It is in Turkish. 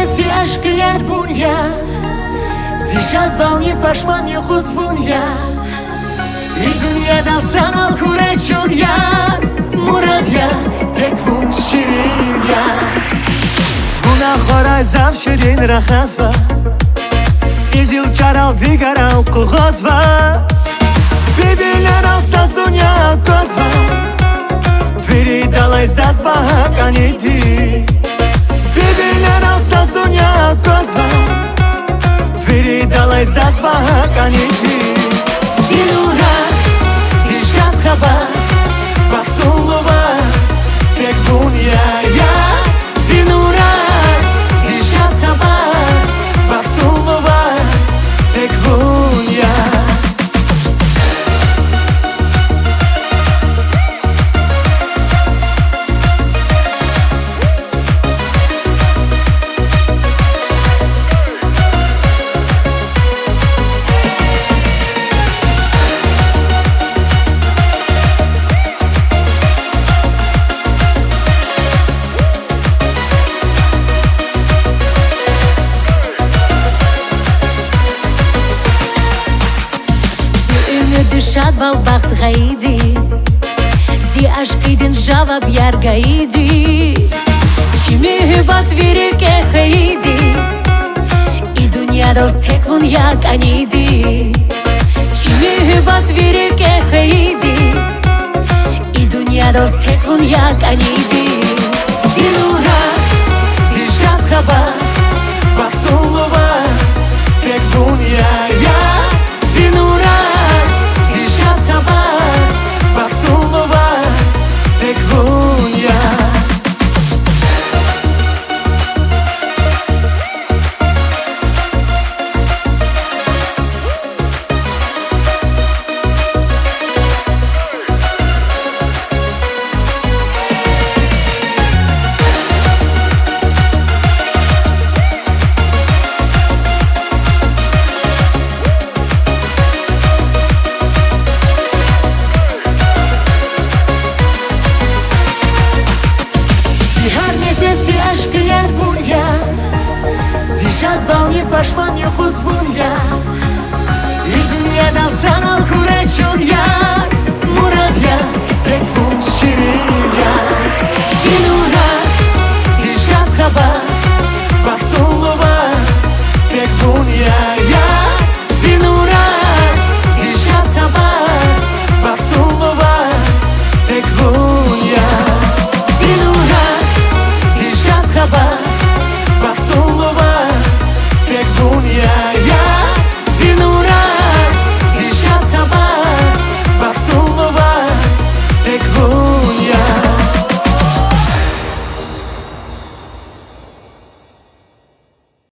si aşkı yer bunya Zişat valni paşman yokuz bunya I dünyada sanal kureçun yar Murad ya tek vun şirin ya Buna xoray zav şirin rakhaz va Izil karal bigaral kuğaz va Bibiler alsaz dünya koz va Viri dalay zaz bahak anidi Bibiler alsaz dünya koz va Viri dalay zaz bahak anidi Zinura, zişat haba Baktulluva, tek bunyaya Zinura, zişat haba Baktulluva, tek bunya Dışat val baxt gaydi Zi aşkidin javab yar gaydi Çimi hübat virik eheydi I dünyada tek vun yak anidi Çimi hübat virik eheydi I dünyada tek vun yak anidi Zinura, zişat haba